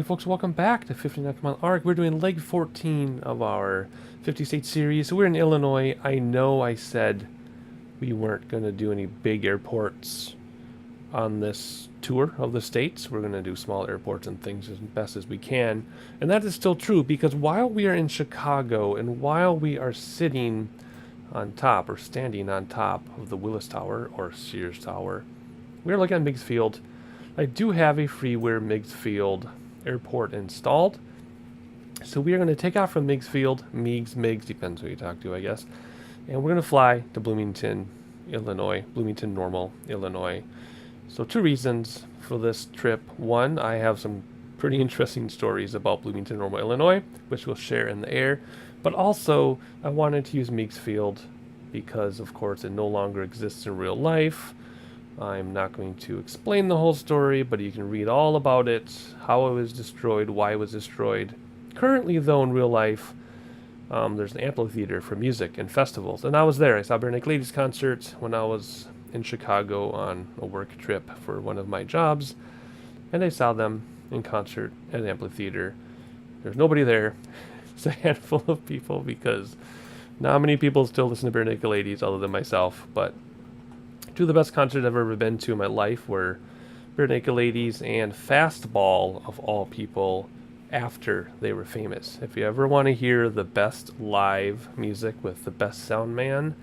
Howdy folks, welcome back to 59 Mile Arc. We're doing leg 14 of our 50 state series. So we're in Illinois. I know I said we weren't going to do any big airports on this tour of the states. We're going to do small airports and things as best as we can. And that is still true because while we are in Chicago and while we are sitting on top or standing on top of the Willis Tower or Sears Tower, we're looking at Meigs Field. I do have a freeware Meigs Field airport installed. So we are going to take off from Meigs Field, Meigs, depends who you talk to, I guess. And we're going to fly to Bloomington, Illinois, Bloomington-Normal, Illinois. So two reasons for this trip. One, I have some pretty interesting stories about Bloomington-Normal, Illinois, which we'll share in the air. But also, I wanted to use Meigs Field because, of course, it no longer exists in real life. I'm not going to explain the whole story, but you can read all about it, how it was destroyed, why it was destroyed. Currently, though, in real life, there's an amphitheater for music and festivals. And I was there. I saw Bare Naked Ladies concert when I was in Chicago on a work trip for one of my jobs. And I saw them in concert at an amphitheater. There's nobody there. It's a handful of people because not many people still listen to Bare Naked Ladies other than myself, but two of the best concerts I've ever been to in my life were Bare Naked Ladies and Fastball, of all people, after they were famous. If you ever want to hear the best live music with the best sound man,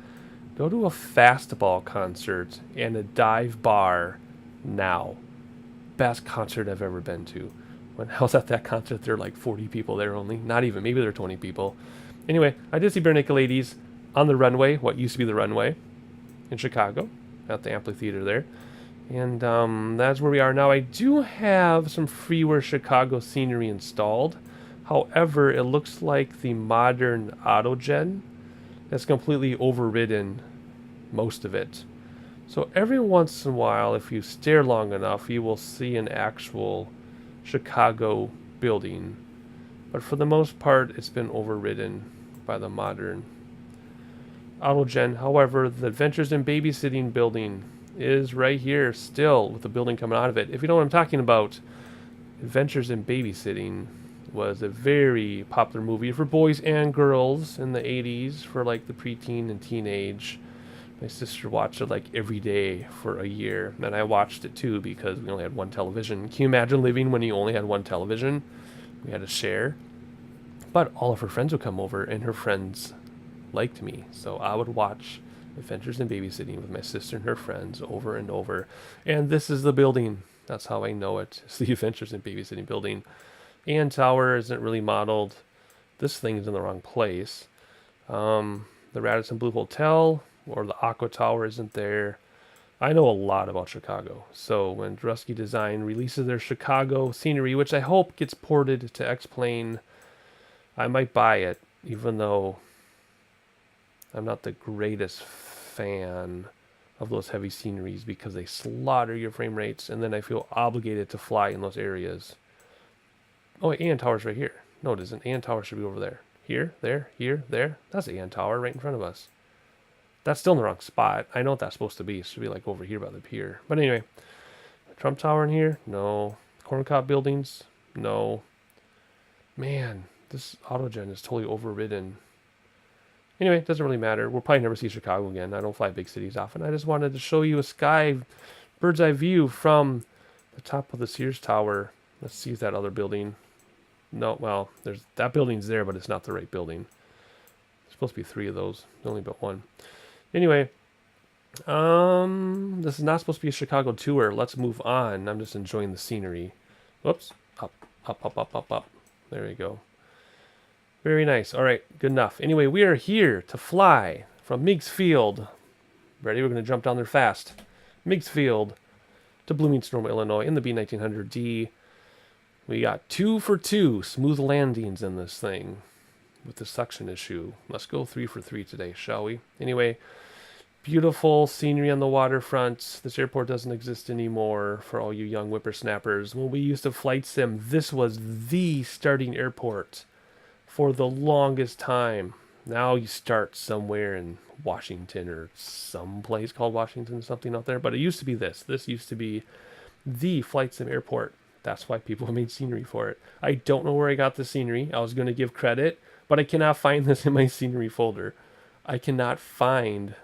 go to a Fastball concert and a dive bar now. Best concert I've ever been to. When I was at that concert, there were like 40 people there only. Not even, maybe there were 20 people. Anyway, I did see Bare Naked Ladies on the runway, what used to be the runway, in Chicago, at the amphitheater there. And that's where we are now. I do have some freeware Chicago scenery installed. However, it looks like the modern AutoGen has completely overridden most of it. So every once in a while, if you stare long enough, you will see an actual Chicago building. But for the most part, it's been overridden by the modern AutoGen. However, the Adventures in Babysitting building is right here still with the building coming out of it. If you know what I'm talking about, Adventures in Babysitting was a very popular movie for boys and girls in the 80s for like the preteen and teenage. My sister watched it like every day for a year, and I watched it too because we only had one television. Can you imagine living when you only had one television? We had to share. But all of her friends would come over, and her friends liked me, so I would watch Adventures in Babysitting with my sister and her friends over and over. And this is the building. That's how I know it. It's the Adventures in Babysitting building. And Tower isn't really modeled. This thing is in the wrong place. The Radisson Blue Hotel or the Aqua Tower isn't there. I know a lot about Chicago. So when Drusky Design releases their Chicago scenery, which I hope gets ported to X-Plane, I might buy it, even though I'm not the greatest fan of those heavy sceneries because they slaughter your frame rates, and then I feel obligated to fly in those areas. Oh, wait, AN Tower's right here. No, it isn't. AN Tower should be over there. Here, there, here, there. That's AN Tower right in front of us. That's still in the wrong spot. I know what that's supposed to be. It should be like over here by the pier. But anyway, Trump Tower in here? No. Corncob buildings? No. Man, this AutoGen is totally overridden. Anyway, it doesn't really matter. We'll probably never see Chicago again. I don't fly big cities often. I just wanted to show you a bird's eye view from the top of the Sears Tower. Let's see that other building. No, well, that building's there, but it's not the right building. There's supposed to be 3 of those. Only but one. Anyway, this is not supposed to be a Chicago tour. Let's move on. I'm just enjoying the scenery. Whoops. Up, up, up, up, up, up. There we go. Very nice. All right, good enough. Anyway, we are here to fly from Meigs Field. Ready? We're going to jump down there fast. Meigs Field to Bloomington-Normal, Illinois in the B1900D. We got 2 for 2 smooth landings in this thing with the suction issue. Let's go 3 for 3 today, shall we? Anyway, beautiful scenery on the waterfront. This airport doesn't exist anymore for all you young whippersnappers. When we used to flight sim, this was the starting airport for the longest time. Now you start somewhere in Washington or some place called Washington, something out there. But it used to be this. This used to be the flight sim airport. That's why people made scenery for it. I don't know where I got the scenery. I was going to give credit, but I cannot find this in my scenery folder. I cannot find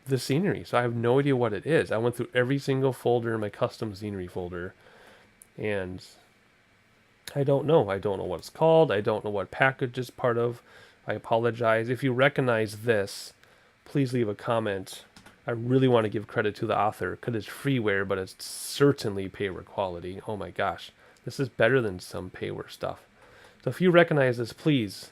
the scenery, so I have no idea what it is. I went through every single folder in my custom scenery folder, and I don't know. I don't know what it's called. I don't know what package it's part of. I apologize. If you recognize this, please leave a comment. I really want to give credit to the author because it's freeware, but it's certainly payware quality. Oh my gosh. This is better than some payware stuff. So if you recognize this, please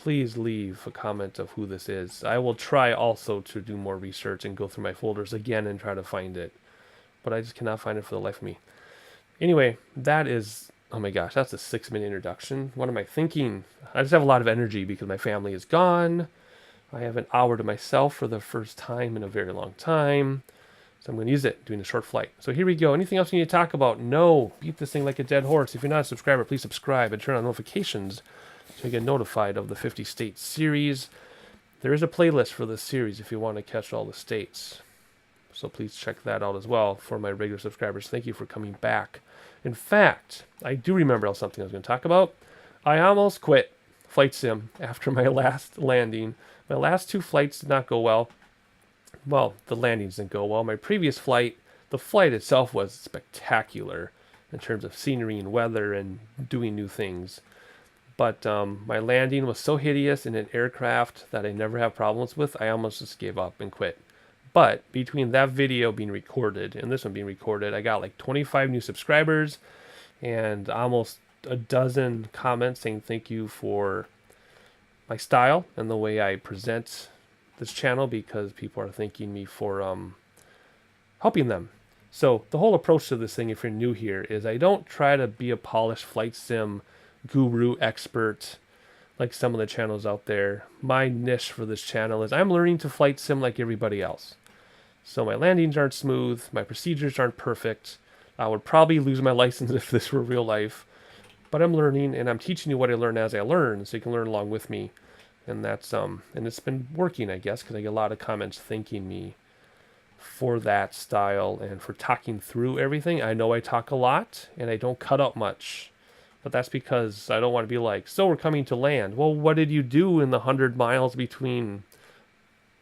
leave a comment of who this is. I will try also to do more research and go through my folders again and try to find it. But I just cannot find it for the life of me. Anyway, that is, oh my gosh, that's a 6-minute introduction. What am I thinking? I just have a lot of energy because my family is gone. I have an hour to myself for the first time in a very long time. So I'm going to use it doing a short flight. So here we go. Anything else you need to talk about? No. Beat this thing like a dead horse. If you're not a subscriber, please subscribe and turn on notifications so you get notified of the 50 state series. There is a playlist for this series if you want to catch all the states. So please check that out as well for my regular subscribers. Thank you for coming back. In fact, I do remember something I was going to talk about. I almost quit Flight Sim after my last landing. My last 2 flights did not go well. Well, the landings didn't go well. My previous flight, the flight itself was spectacular in terms of scenery and weather and doing new things. But my landing was so hideous in an aircraft that I never have problems with, I almost just gave up and quit. But between that video being recorded and this one being recorded, I got like 25 new subscribers and almost a dozen comments saying thank you for my style and the way I present this channel because people are thanking me for helping them. So the whole approach to this thing, if you're new here, is I don't try to be a polished flight sim guru expert like some of the channels out there. My niche for this channel is I'm learning to flight sim like everybody else. So my landings aren't smooth, my procedures aren't perfect. I would probably lose my license if this were real life. But I'm learning and I'm teaching you what I learn as I learn so you can learn along with me. And that's and it's been working, I guess, because I get a lot of comments thanking me for that style and for talking through everything. I know I talk a lot and I don't cut out much. But that's because I don't want to be like, so we're coming to land. Well, what did you do in the 100 miles between,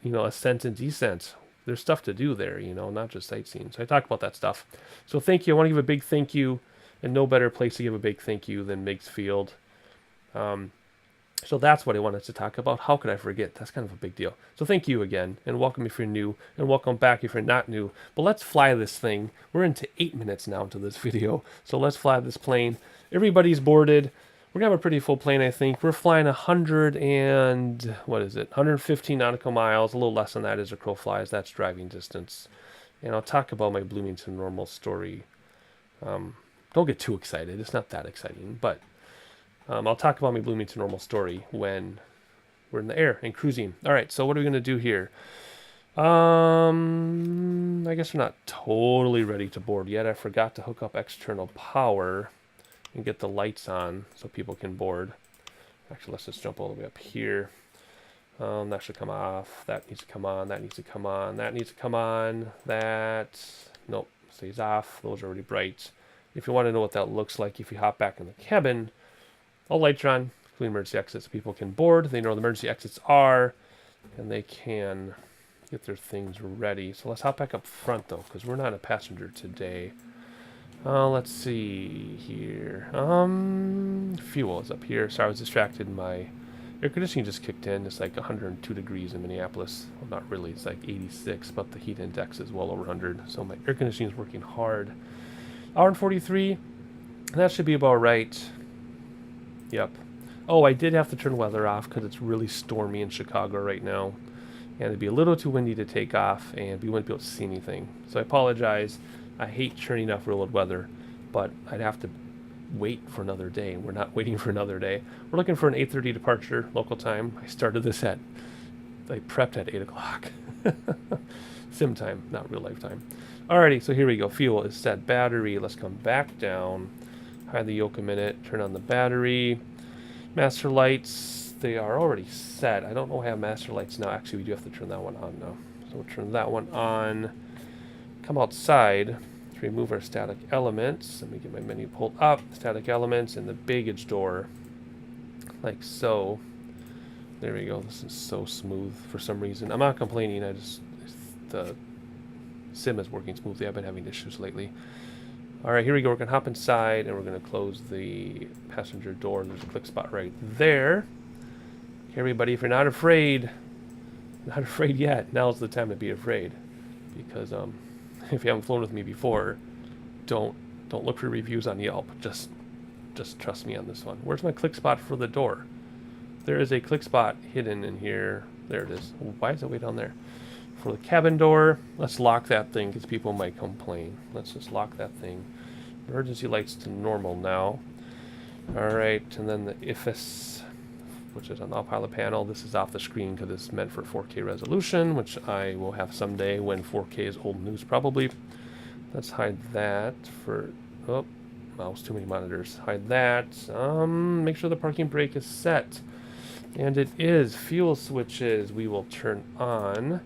ascent and descent? There's stuff to do there, not just sightseeing. So I talk about that stuff. So thank you. I want to give a big thank you. And no better place to give a big thank you than Meigs Field. So that's what I wanted to talk about. How could I forget? That's kind of a big deal. So thank you again, and welcome if you're new, and welcome back if you're not new. But let's fly this thing. We're into 8 minutes now into this video. So let's fly this plane. Everybody's boarded. We're going to have a pretty full plane, I think. We're flying 115 nautical miles. A little less than that as a crow flies. That's driving distance. And I'll talk about my Bloomington-Normal story. Don't get too excited. It's not that exciting, but I'll talk about my Bloomington-Normal story when we're in the air and cruising. All right, so what are we going to do here? I guess we're not totally ready to board yet. I forgot to hook up external power and get the lights on so people can board. Actually, let's just jump all the way up here. That should come off. That needs to come on. That needs to come on. That needs to come on. That, nope, stays off. Those are already bright. If you want to know what that looks like, if you hop back in the cabin, all lights are on, including emergency exits. People can board. They know where the emergency exits are, and they can get their things ready. So let's hop back up front, though, because we're not a passenger today. Let's see here. Fuel is up here. Sorry, I was distracted. My air conditioning just kicked in. It's like 102 degrees in Minneapolis. Well, not really. It's like 86, but the heat index is well over 100. So my air conditioning is working hard. Hour and 43. That should be about right. Yep. Oh, I did have to turn weather off because it's really stormy in Chicago right now. And it'd be a little too windy to take off, and we wouldn't be able to see anything. So I apologize. I hate turning off real world weather, but I'd have to wait for another day, and we're not waiting for another day. We're looking for an 8:30 departure local time. I started this I prepped at 8 o'clock. Sim time, not real life time. Alrighty, so here we go. Fuel is set. Battery, let's come back down. Hide the yoke a minute, turn on the battery. Master lights, they are already set. I don't know if I have master lights now. Actually, we do have to turn that one on now. So we'll turn that one on. Come outside, remove our static elements. Let me get my menu pulled up. Static elements and the baggage door, like so. There we go. This is so smooth for some reason. I'm not complaining. The sim is working smoothly. I've been having issues lately. All right, here we go. We're gonna hop inside and we're gonna close the passenger door. There's a click spot right there. Okay, everybody, if you're not afraid yet, now's the time to be afraid, because if you haven't flown with me before, don't look for reviews on Yelp. Just trust me on this one. Where's my click spot for the door? There is a click spot hidden in here. There it is. Why is it way down there? For the cabin door, let's lock that thing because people might complain. Let's just lock that thing. Emergency lights to normal now. Alright, and then the IFS, which is on the autopilot panel. This is off the screen because it's meant for 4K resolution, which I will have someday when 4K is old news probably. Let's hide that for... Oh, mouse, too many monitors. Hide that. Make sure the parking brake is set. And it is. Fuel switches we will turn on.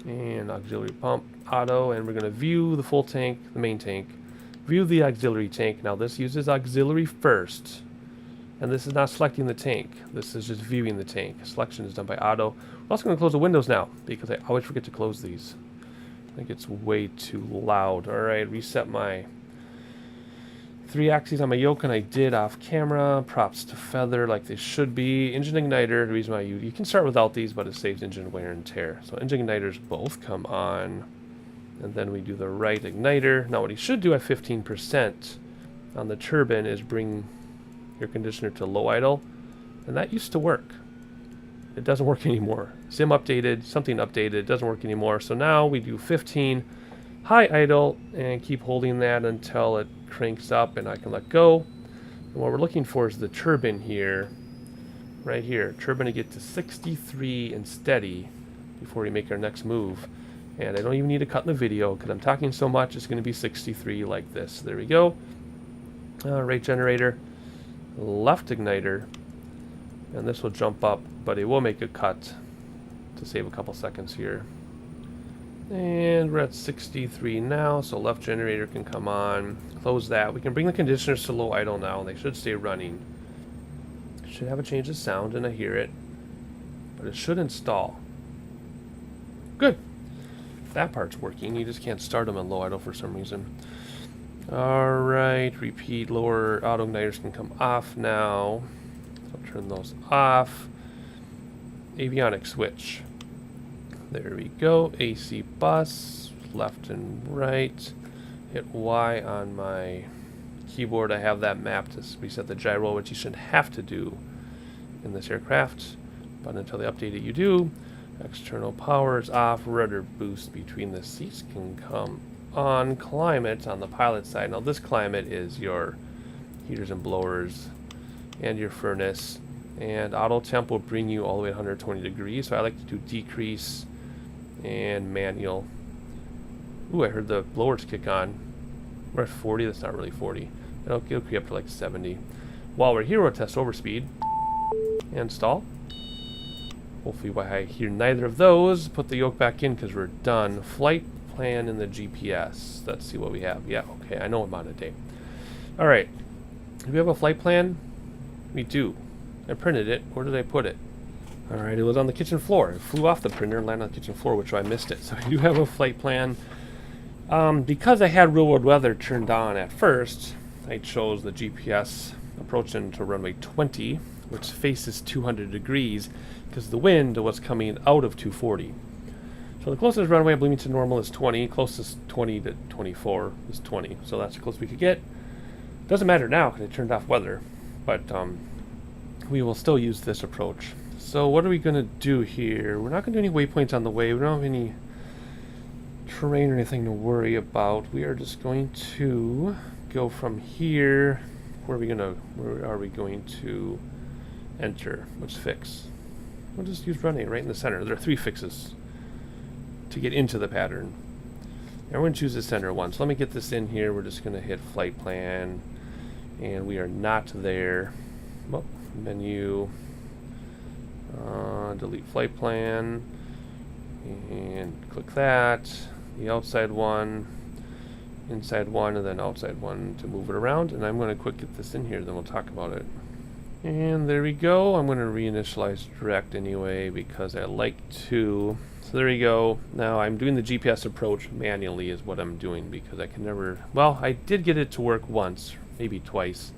And auxiliary pump, auto, and we're going to view the full tank, the main tank. View the auxiliary tank. Now this uses auxiliary first. And this is not selecting the tank. This is just viewing the tank. Selection is done by auto. We're also going to close the windows now, because I always forget to close these. I think it's way too loud. Alright, reset my 3 axes on my yoke, and I did off camera. Props to feather like they should be. Engine igniter, the reason why you can start without these, but it saves engine wear and tear. So engine igniters both come on. And then we do the right igniter. Now what you should do at 15% on the turbine is bring your conditioner to low idle. And that used to work. It doesn't work anymore. Sim updated, something updated, it doesn't work anymore. So now we do 15 high idle and keep holding that until it cranks up and I can let go. And what we're looking for is the turbine here, right here. Turbine to get to 63 and steady before we make our next move. And I don't even need to cut in the video because I'm talking so much. It's going to be 63 like this. There we go. Right generator, left igniter, and this will jump up, but it will make a cut to save a couple seconds here. And we're at 63 now, so left generator can come on. Close that. We can bring the conditioners to low idle now, and they should stay running. Should have a change of sound, and I hear it. But it should install. Good. That part's working. You just can't start them on low idle for some reason. Alright, repeat. Lower auto igniters can come off now. So I'll turn those off. Avionics switch. There we go. AC bus, left and right. Hit Y on my keyboard. I have that map to reset the gyro, which you shouldn't have to do in this aircraft. But until they update it, you do. External power is off. Rudder boost between the seats can come on. Climate on the pilot side. Now this climate is your heaters and blowers and your furnace. And auto temp will bring you all the way to 120 degrees. So I like to do decrease and manual. Ooh, I heard the blowers kick on. We're at 40. That's not really 40. It'll be up to like 70. While we're here, we'll test overspeed and stall. Hopefully why I hear neither of those. Put the yoke back in because we're done. Flight plan in the GPS. Let's see what we have. Yeah, okay, I know I'm on a date. Alright. Do we have a flight plan? We do. I printed it. Where did I put it? Alright, it was on the kitchen floor. It flew off the printer and landed on the kitchen floor, which I missed it. So I do have a flight plan. Because I had real world weather turned on at first, I chose the GPS approaching to runway 20, which faces 200 degrees, because the wind was coming out of 240. So the closest runway at Bloomington-Normal is 20. Closest 20 to 24 is 20. So that's the closest we could get. Doesn't matter now because I turned off weather, but we will still use this approach. So what are we going to do here? We're not going to do any waypoints on the way. We don't have any terrain or anything to worry about. We are just going to go from here. Where are we going to enter? Which fix? We'll just use runway right in the center. There are 3 fixes to get into the pattern. And we're going to choose the center one. So let me get this in here. We're just going to hit flight plan. And we are not there. Well, menu. Delete flight plan. And click that. The outside one. inside one and then outside one to move it around. And I'm going to quick get this in here, then we'll talk about it. And there we go. I'm going to reinitialize direct anyway because I like to. So there you go. Now I'm doing the GPS approach manually is what I'm doing because I can never. Well, I did get it to work once, maybe twice,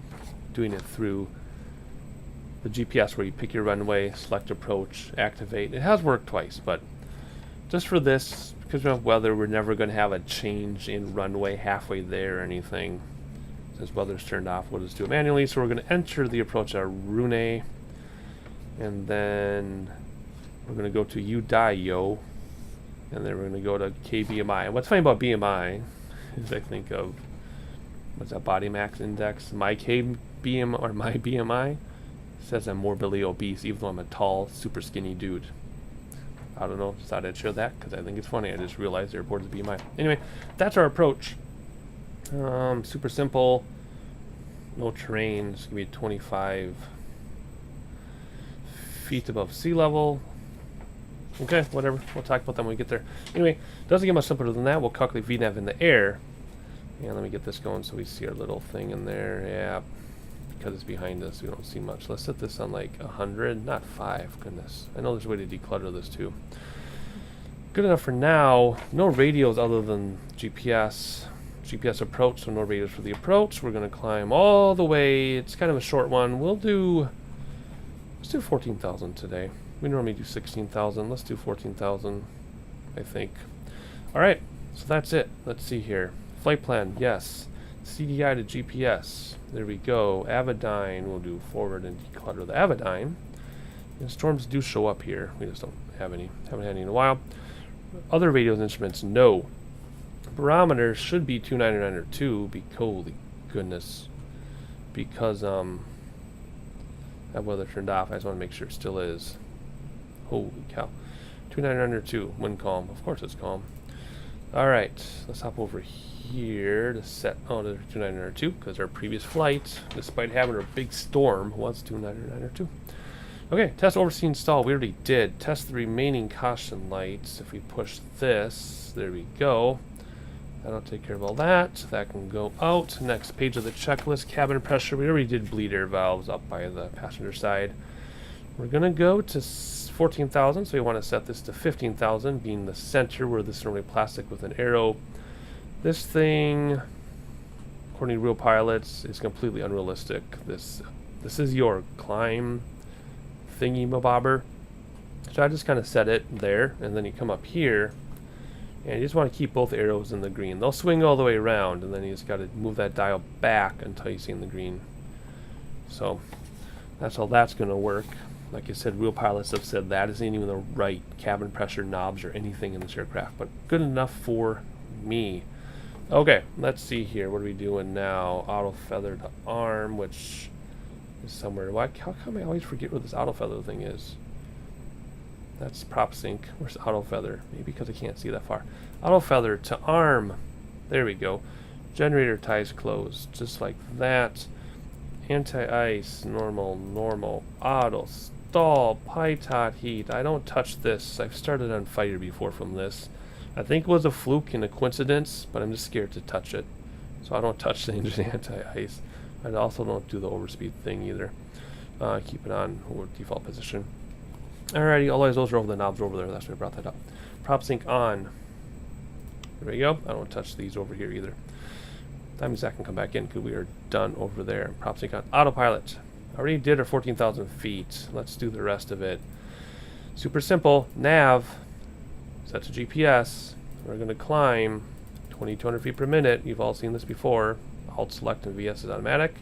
doing it through the GPS where you pick your runway, select approach, activate. It has worked twice, but just for this, because of weather, we're never going to have a change in runway halfway there or anything. Since weather's turned off, we'll just do it manually. So we're going to enter the approach at Rune, and then we're going to go to Udayo, and then we're going to go to KBMI. And what's funny about BMI is I think of, what's that, body mass index? My KBM or my BMI says I'm morbidly obese, even though I'm a tall, super skinny dude. I don't know, just thought I'd share that because I think it's funny. I just realized they're bored of BMI. Anyway, that's our approach. Super simple, no terrain. It's gonna be 25 feet above sea level. Okay, whatever. We'll talk about that when we get there. Anyway, doesn't get much simpler than that. We'll calculate VNAV in the air. And let me get this going so we see our little thing in there. Yeah, because it's behind us, we don't see much. Let's set this on like 100, not 5. Goodness, I know there's a way to declutter this too. Good enough for now. No radios other than GPS approach, so no radios for the approach. We're going to climb all the way. It's kind of a short one. Let's do 14,000 today. We normally do 16,000. Let's do 14,000, I think. All right, so that's it. Let's see here. Flight plan, yes. CDI to GPS. There we go. Avidyne, we'll do forward and declutter the Avidyne. And storms do show up here. We just don't have any. Haven't had any in a while. Other radios and instruments, no. Barometer should be 29902. Holy goodness. Because that weather turned off. I just want to make sure it still is. Holy cow. 29902. Wind calm. Of course it's calm. Alright. Let's hop over here to set. Oh, there's 29902 because our previous flight, despite having a big storm, was 29902. Okay, test oversee install. We already did. Test the remaining caution lights. If we push this, there we go. That'll take care of all that. That can go out. Next page of the checklist, cabin pressure. We already did bleed air valves up by the passenger side. We're going to go to 14,000, so we want to set this to 15,000, being the center where this is normally plastic with an arrow. This thing, according to real pilots, is completely unrealistic. This is your climb thingy-mabobber. So I just kind of set it there, and then you come up here, and you just want to keep both arrows in the green. They'll swing all the way around, and then you just got to move that dial back until you see in the green. So that's how that's going to work. Like I said, real pilots have said that isn't even the right cabin pressure knobs or anything in this aircraft, but good enough for me. Okay, let's see here. What are we doing now? Auto feather to arm, which is somewhere. How come I always forget where this auto feather thing is? That's prop sync. Where's auto feather? Maybe because I can't see that far. Auto feather to arm. There we go. Generator ties closed, just like that. Anti-ice, normal, auto, stall, pitot heat. I don't touch this. I've started on fire before from this. I think it was a fluke and a coincidence, but I'm just scared to touch it. So I don't touch the engine anti-ice. I also don't do the overspeed thing either. Keep it on default position. Alrighty, all those are over the knobs over there. That's why I brought that up. Prop sync on. There we go. I don't touch these over here either. That means I can come back in because we are done over there. Prop sync on. Autopilot. Already did our 14,000 feet. Let's do the rest of it. Super simple. Nav. Set to GPS. We're going to climb 2,200 feet per minute. You've all seen this before. Alt select and VS is automatic.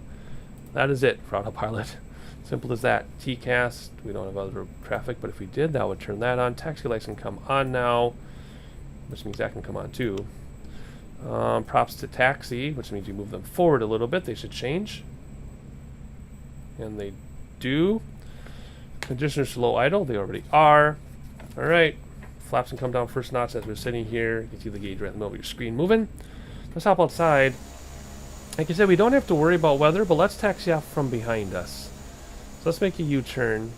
That is it for autopilot. Simple as that. TCAS, we don't have other traffic, but if we did, that would turn that on. Taxi lights can come on now, which means that can come on too. Props to taxi, which means you move them forward a little bit. They should change. And they do. Conditioners to low idle, they already are. Alright. Flaps can come down first notch as we're sitting here. You can see the gauge right in the middle of your screen moving. Let's hop outside. Like I said, we don't have to worry about weather, but let's taxi off from behind us. So let's make a U-turn.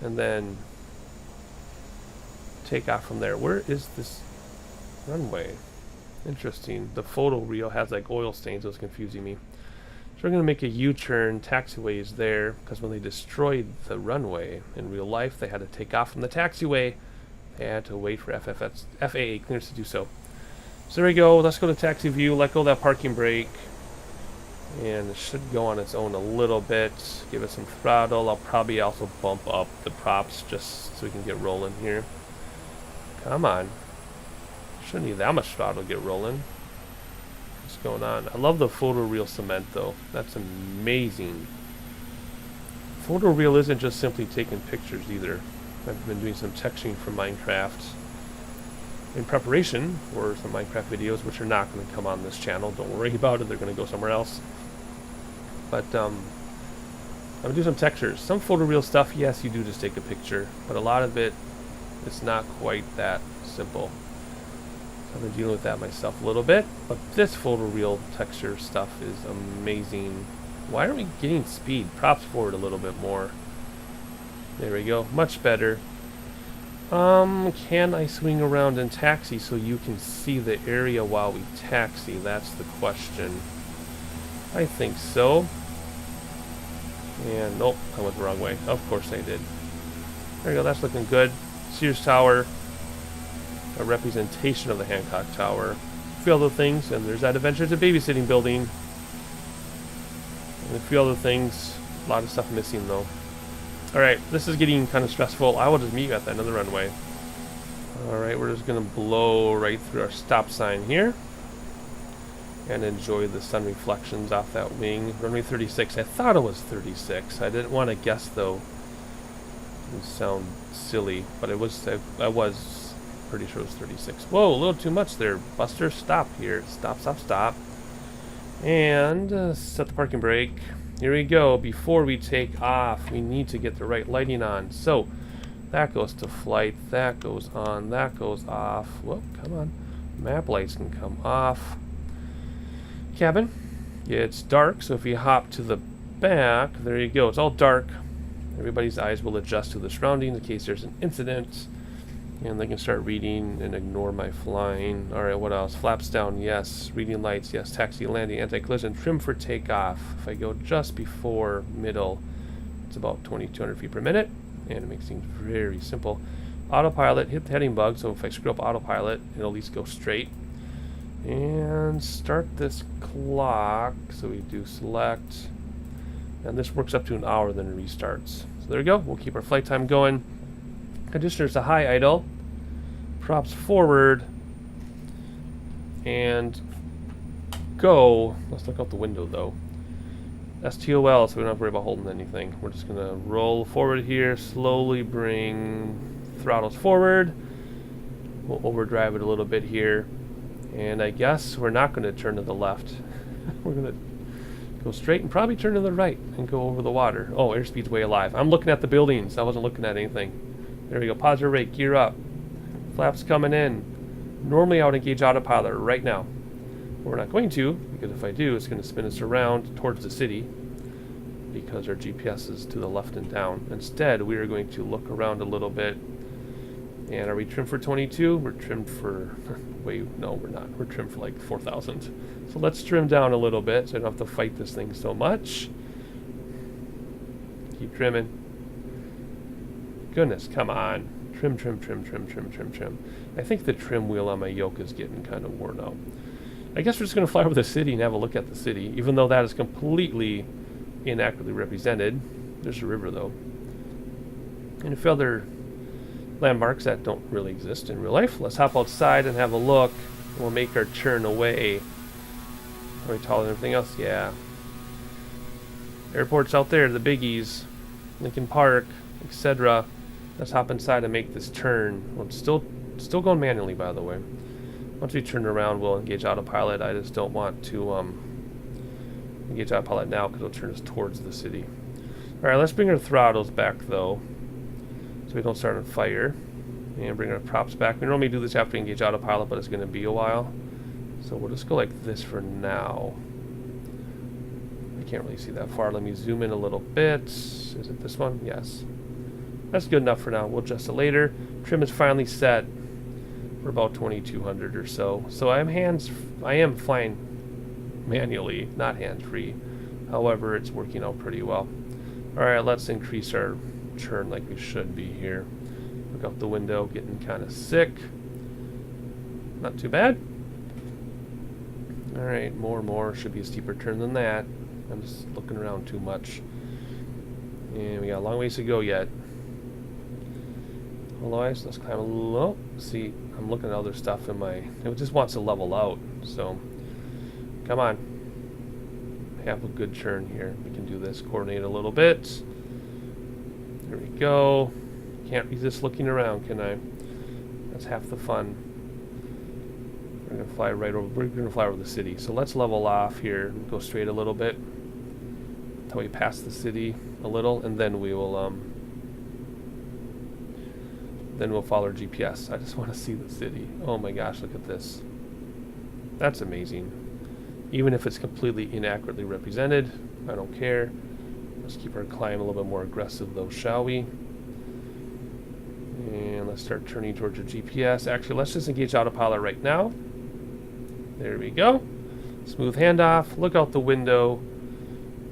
And then take off from there. Where is this runway? Interesting. The photo reel has like oil stains, so it's confusing me. So we're going to make a U-turn. Taxiway is there because when they destroyed the runway in real life, they had to take off from the taxiway. They had to wait for FAA clearance to do so. So there we go. Let's go to taxi view. Let go of that parking brake. And it should go on its own a little bit. Give it some throttle. I'll probably also bump up the props just so we can get rolling here. Come on. Shouldn't need that much throttle to get rolling. What's going on? I love the photo reel cement though. That's amazing. Photo reel isn't just simply taking pictures either. I've been doing some texturing for Minecraft in preparation for some Minecraft videos, which are not going to come on this channel. Don't worry about it. They're going to go somewhere else. But I'm going to do some textures. Some photo reel stuff, yes, you do just take a picture. But a lot of it, it's not quite that simple. So I've been dealing with that myself a little bit. But this photo reel texture stuff is amazing. Why aren't we getting speed? Props forward a little bit more. There we go. Much better. Can I swing around and taxi so you can see the area while we taxi? That's the question. I think so. And nope, I went the wrong way. Of course I did. There we go, that's looking good. Sears Tower. A representation of the Hancock Tower. A few other things, and there's that Adventure to Babysitting building. And a few other things. A lot of stuff missing though. Alright, this is getting kind of stressful. I will just meet you at the end of the runway. Alright, we're just going to blow right through our stop sign here. And enjoy the sun reflections off that wing. Runway 36. I thought it was 36. I didn't want to guess though. It would sound silly. But I was pretty sure it was 36. Whoa, a little too much there. Buster, stop here. Stop, stop, stop. And set the parking brake. Here we go. Before we take off, we need to get the right lighting on. So, that goes to flight, that goes on, that goes off. Whoop, come on. Map lights can come off. Cabin. It's dark, so if you hop to the back, there you go. It's all dark. Everybody's eyes will adjust to the surroundings in case there's an incident. And they can start reading and ignore my flying. Alright, what else? Flaps down, yes. Reading lights, yes. Taxi, landing, anti-collision, trim for takeoff. If I go just before middle, it's about 2,200 feet per minute. And it makes things very simple. Autopilot, hit the heading bug, so if I screw up autopilot, it'll at least go straight. And start this clock. So we do select. And this works up to an hour, then it restarts. So there we go. We'll keep our flight time going. Conditioners to high idle, props forward, and go. Let's look out the window though. STOL, so we don't have to worry about holding anything. We're just gonna roll forward here, slowly bring throttles forward. We'll overdrive it a little bit here, and I guess we're not going to turn to the left. We're gonna go straight and probably turn to the right and go over the water. Oh, airspeed's way alive. I'm looking at the buildings. I wasn't looking at anything. There we go. Positive rate. Gear up. Flaps coming in. Normally I would engage autopilot right now. But we're not going to, because if I do, it's going to spin us around towards the city because our GPS is to the left and down. Instead, we are going to look around a little bit. And are we trimmed for 22? We're trimmed for... Wait, no, we're not. We're trimmed for like 4,000. So let's trim down a little bit so I don't have to fight this thing so much. Keep trimming. Goodness, come on. Trim, trim, trim, trim, trim, trim, trim. I think the trim wheel on my yoke is getting kind of worn out. I guess we're just going to fly over the city and have a look at the city, even though that is completely inaccurately represented. There's a river, though. And a few other landmarks that don't really exist in real life. Let's hop outside and have a look. We'll make our turn away. Are we taller than everything else? Yeah. Airports out there, the biggies. Lincoln Park, etc. Let's hop inside and make this turn. Well, it's still going manually, by the way. Once we turn around, we'll engage autopilot. I just don't want to engage autopilot now because it'll turn us towards the city. Alright, let's bring our throttles back, though, so we don't start on fire. And bring our props back. We normally do this after we engage autopilot, but it's going to be a while. So we'll just go like this for now. I can't really see that far. Let me zoom in a little bit. Is it this one? Yes. That's good enough for now. We'll adjust it later. Trim is finally set. We're about 2,200 or so. So I am flying manually, not hands-free. However, it's working out pretty well. All right, let's increase our churn like we should be here. Look out the window, getting kind of sick. Not too bad. All right, more. Should be a steeper turn than that. I'm just looking around too much. And we got a long ways to go yet. Otherwise, let's climb a little. See, I'm looking at other stuff in my... It just wants to level out, so... Come on. Have a good turn here. We can do this. Coordinate a little bit. There we go. Can't resist looking around, can I? That's half the fun. We're gonna fly right over. We're gonna fly over the city. So let's level off here and go straight a little bit until we pass the city a little, and then we will follow our GPS. I just want to see the city. Oh my gosh, look at this. That's amazing. Even if it's completely inaccurately represented, I don't care. Let's keep our climb a little bit more aggressive though, shall we? And let's start turning towards your GPS. Actually, let's just engage autopilot right now. There we go. Smooth handoff. Look out the window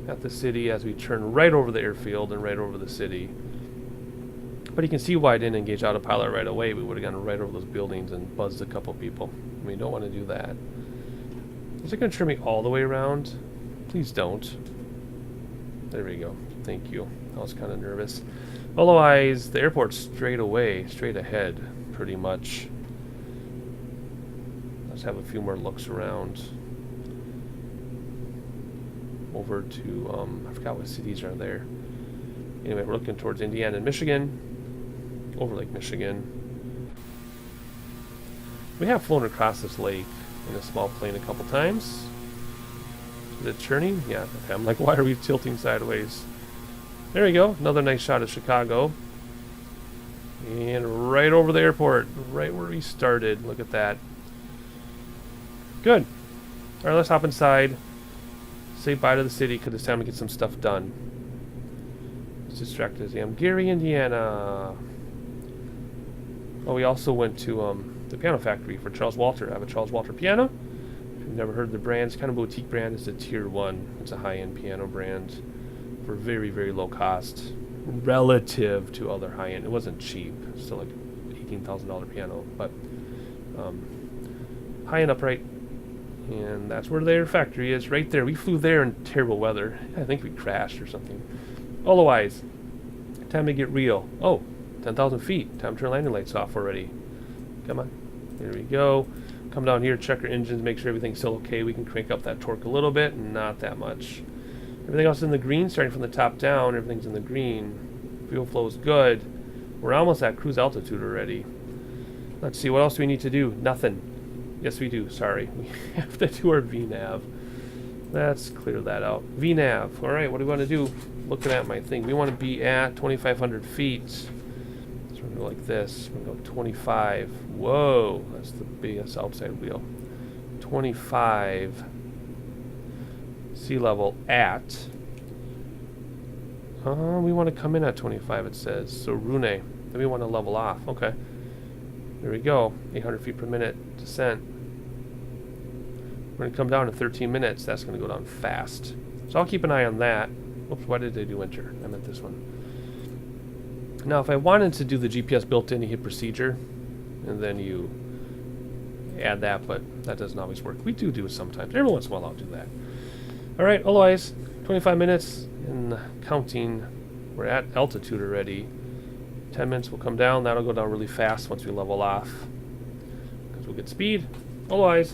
at the city as we turn right over the airfield and right over the city. But you can see why I didn't engage autopilot right away. We would have gone right over those buildings and buzzed a couple people. We don't want to do that. Is it going to turn me all the way around? Please don't. There we go. Thank you. I was kind of nervous. Otherwise, the airport's straight ahead, pretty much. Let's have a few more looks around. Over to, I forgot what cities are there. Anyway, we're looking towards Indiana and Michigan. Over Lake Michigan. We have flown across this lake in a small plane a couple times. Is it turning? Yeah. Okay. I'm like, why are we tilting sideways? There we go. Another nice shot of Chicago. And right over the airport. Right where we started. Look at that. Good. Alright, let's hop inside. Say bye to the city because it's time to get some stuff done. Let's distract as I am. Gary, Indiana. Oh, we also went to the piano factory for Charles Walter. I have a Charles Walter piano. If you've never heard the brand, it's kind of a boutique brand. It's a tier 1. It's a high-end piano brand for very, very low cost relative to other high-end. It wasn't cheap. It's still like $18,000 piano, but high-end upright. And that's where their factory is, right there. We flew there in terrible weather. I think we crashed or something. Otherwise, time to get real. Oh, 10,000 feet. Time to turn landing lights off already. Come on. There we go. Come down here, check our engines, make sure everything's still okay. We can crank up that torque a little bit, not that much. Everything else is in the green, starting from the top down. Everything's in the green. Fuel flow is good. We're almost at cruise altitude already. Let's see, what else do we need to do? Nothing. Yes, we do. Sorry. We have to do our VNAV. Let's clear that out. VNAV. All right, what do we want to do? Looking at my thing. We want to be at 2,500 feet. So we're going to go like this. We're going to go 25. Whoa. That's the biggest outside wheel. 25. Sea level at. We want to come in at 25, it says. So Rune. Then we want to level off. Okay. There we go. 800 feet per minute descent. We're going to come down in 13 minutes. That's going to go down fast. So I'll keep an eye on that. Oops, why did they do enter? I meant this one. Now, if I wanted to do the GPS built-in, you hit procedure, and then you add that, but that doesn't always work. We do it sometimes. Every once in a while I'll do that. All right, otherwise, 25 minutes and counting. We're at altitude already. 10 minutes will come down. That'll go down really fast once we level off, because we'll get speed. Otherwise,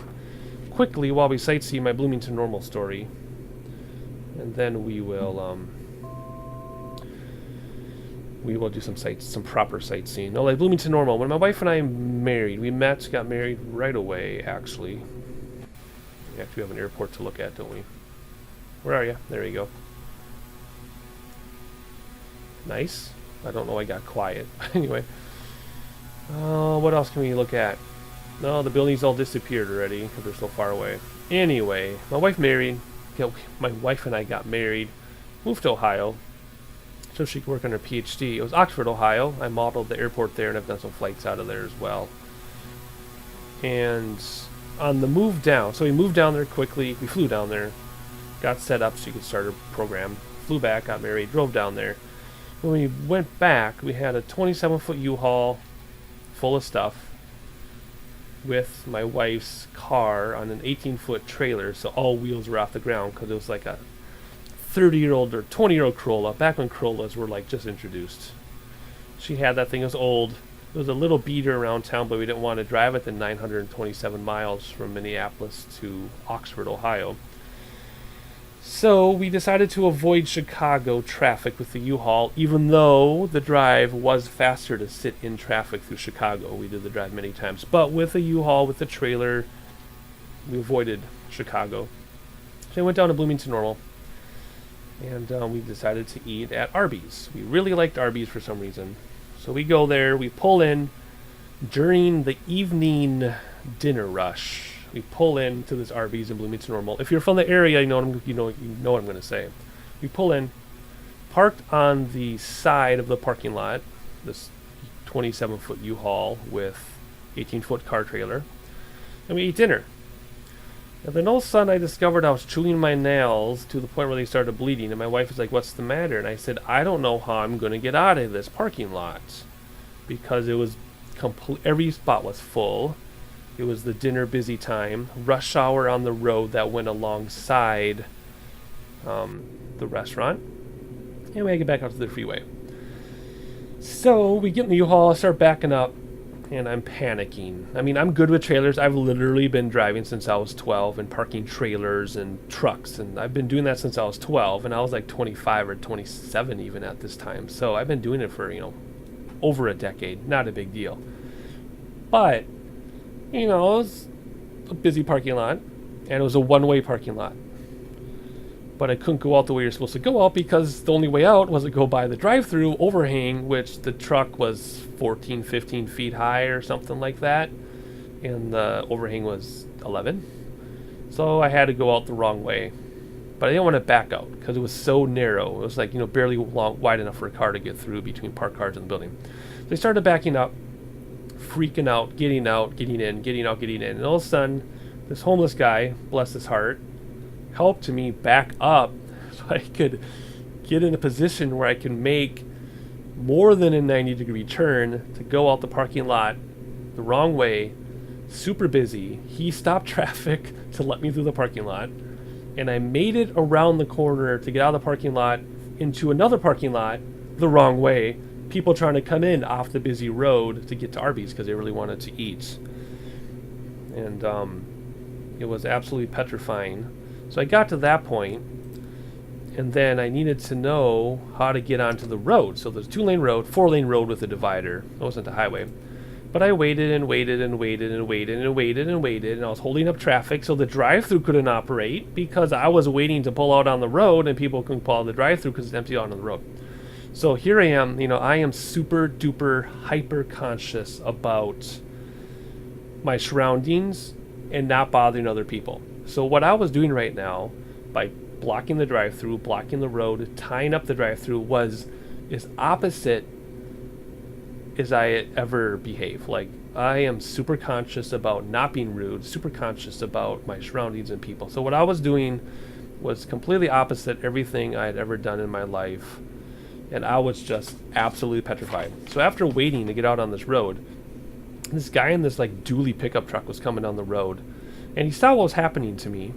quickly while we sightsee my Bloomington-Normal story, and then we will do some proper sightseeing. No, like Bloomington-Normal. When my wife and I married, got married right away. Actually, we have to have an airport to look at, don't we? Where are you? There you go. Nice. I don't know why I got quiet. Anyway. What else can we look at? No, the buildings all disappeared already because they're so far away. Anyway, my wife and I got married, moved to Ohio so she could work on her PhD. It was Oxford, Ohio. I modeled the airport there and I've done some flights out of there as well. And on the move down, so we moved down there quickly. We flew down there, got set up so you could start a program. Flew back, got married, drove down there. When we went back, we had a 27-foot U-Haul full of stuff with my wife's car on an 18-foot trailer, so all wheels were off the ground because it was like a 30-year-old or 20-year-old Corolla, back when Corollas were like just introduced. She had that thing. It was old. It was a little beater around town, but we didn't want to drive it the 927 miles from Minneapolis to Oxford, Ohio. So we decided to avoid Chicago traffic with the U-Haul, even though the drive was faster to sit in traffic through Chicago. We did the drive many times. But with the U-Haul, with the trailer, we avoided Chicago. So we went down to Bloomington-Normal, and we decided to eat at Arby's. We really liked Arby's for some reason. So we go there, we pull in during the evening dinner rush. We pull into this Arby's in Bloomington-Normal. If you're from the area, you know what I'm going to say. We pull in, parked on the side of the parking lot, this 27-foot U-Haul with 18-foot car trailer, and we eat dinner. And then all of a sudden I discovered I was chewing my nails to the point where they started bleeding, and my wife was like, "What's the matter?" And I said, "I don't know how I'm going to get out of this parking lot," because it was every spot was full. It was the dinner busy time, rush hour on the road that went alongside the restaurant, and we had to get back out to the freeway. So we get in the U-Haul, I start backing up, and I'm panicking. I mean, I'm good with trailers. I've literally been driving since I was 12 and parking trailers and trucks, and I've been doing that since I was 12, and I was like 25 or 27 even at this time. So I've been doing it for, over a decade. Not a big deal. But, it was a busy parking lot, and it was a one-way parking lot. But I couldn't go out the way you're supposed to go out because the only way out was to go by the drive-through overhang, which the truck was 14, 15 feet high or something like that, and the overhang was 11. So I had to go out the wrong way. But I didn't want to back out because it was so narrow. It was like, barely wide enough for a car to get through between parked cars in the building. So I started backing up, freaking out, getting in, getting out, getting in. And all of a sudden, this homeless guy, bless his heart, helped me back up so I could get in a position where I can make more than a 90-degree turn to go out the parking lot the wrong way, super busy. He stopped traffic to let me through the parking lot, and I made it around the corner to get out of the parking lot into another parking lot the wrong way. People trying to come in off the busy road to get to Arby's because they really wanted to eat. And it was absolutely petrifying. So I got to that point, and then I needed to know how to get onto the road. So there's a 2-lane road, 4-lane road with a divider. It wasn't a highway. But I waited and waited and waited and waited and waited and waited, and I was holding up traffic so the drive-thru couldn't operate because I was waiting to pull out on the road, and people couldn't pull out of the drive-thru because it's empty out on the road. So here I am, I am super duper hyper conscious about my surroundings and not bothering other people. So what I was doing right now, by blocking the drive-thru, blocking the road, tying up the drive-thru, was as opposite as I ever behave. Like, I am super conscious about not being rude, super conscious about my surroundings and people. So what I was doing was completely opposite everything I had ever done in my life, and I was just absolutely petrified. So after waiting to get out on this road, this guy in this like dually pickup truck was coming down the road, and he saw what was happening to me.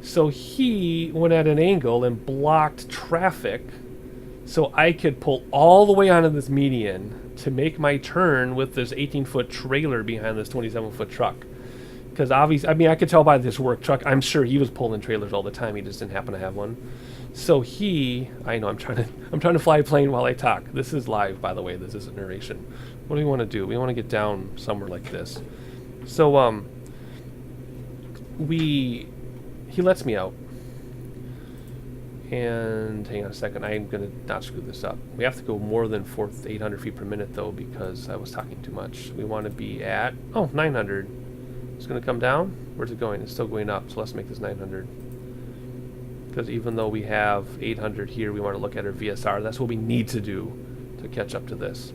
So he went at an angle and blocked traffic so I could pull all the way onto this median to make my turn with this 18-foot trailer behind this 27-foot truck. Because obviously, I could tell by this work truck, I'm sure he was pulling trailers all the time. He just didn't happen to have one. So I know I'm trying to fly a plane while I talk. This is live, by the way. This isn't narration. What do we want to do? We want to get down somewhere like this. So he lets me out. And hang on a second, I'm going to not screw this up. We have to go more than 800 feet per minute, though, because I was talking too much. We want to be at, 900. It's going to come down. Where's it going? It's still going up, so let's make this 900. Because even though we have 800 here, we want to look at our VSR. That's what we need to do to catch up to this.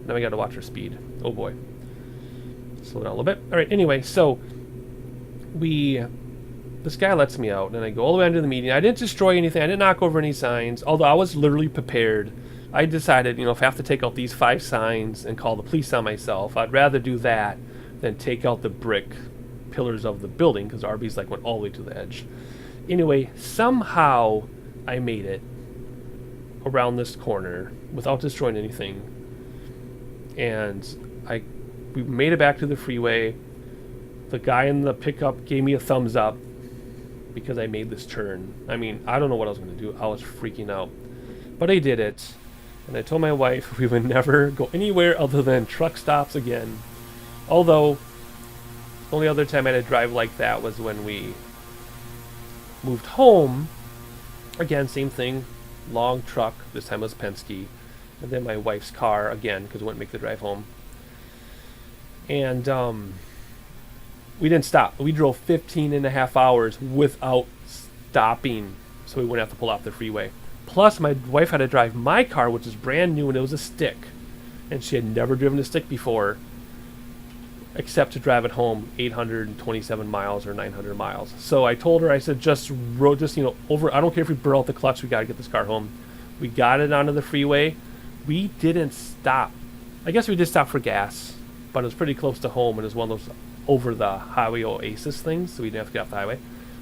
Now we got to watch our speed. Oh boy. Slow down a little bit. All right, anyway, so this guy lets me out, and I go all the way into the median. I didn't destroy anything. I didn't knock over any signs, although I was literally prepared. I decided, if I have to take out these 5 signs and call the police on myself, I'd rather do that than take out the brick pillars of the building, because RB's went all the way to the edge. Anyway, somehow I made it around this corner without destroying anything, and we made it back to the freeway. The guy in the pickup gave me a thumbs up because I made this turn. I mean, I don't know what I was going to do. I was freaking out. But I did it. And I told my wife we would never go anywhere other than truck stops again. Although, the only other time I had to drive like that was when we moved home. Again, same thing. Long truck. This time it was Penske. And then my wife's car again, because it wouldn't make the drive home. And, we didn't stop. We drove 15 and a half hours without stopping, so we wouldn't have to pull off the freeway. Plus, my wife had to drive my car, which is brand new, and it was a stick. And she had never driven a stick before, except to drive it home 827 miles or 900 miles. So I told her, I said, over, I don't care if we burn out the clutch, we got to get this car home. We got it onto the freeway. We didn't stop. I guess we did stop for gas, but it was pretty close to home, and it was one of those over the highway oasis things, so we didn't have to get off the highway.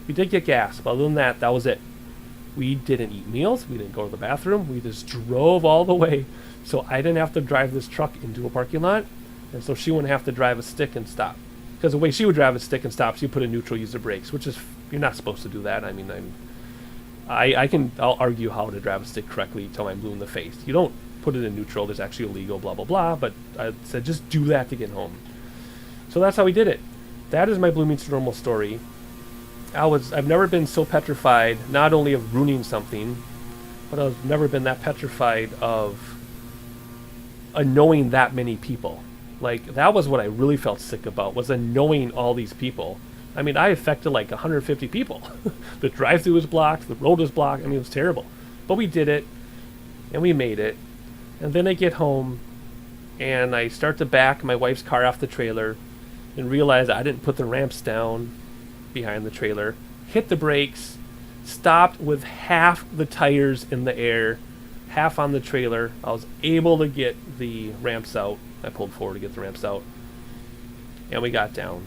We did get gas, but other than that, that was it. We didn't eat meals, we didn't go to the bathroom, we just drove all the way, so I didn't have to drive this truck into a parking lot, and so she wouldn't have to drive a stick and stop. Because the way she would drive a stick and stop, she put in neutral, use the brakes, which is, you're not supposed to do that. I mean, I'll argue how to drive a stick correctly till I'm blue in the face. You don't put it in neutral, there's actually illegal, blah, blah, blah, but I said just do that to get home. So that's how we did it. That is my Bloomington-Normal story. I've never been so petrified, not only of ruining something, but I've never been that petrified of annoying that many people. That was what I really felt sick about, was annoying all these people. I mean, I affected 150 people. The drive-thru was blocked, the road was blocked. I mean, it was terrible. But we did it, and we made it. And then I get home, and I start to back my wife's car off the trailer, and realized I didn't put the ramps down behind the trailer, hit the brakes, stopped with half the tires in the air, half on the trailer. I was able to get the ramps out. I pulled forward to get the ramps out, and we got down.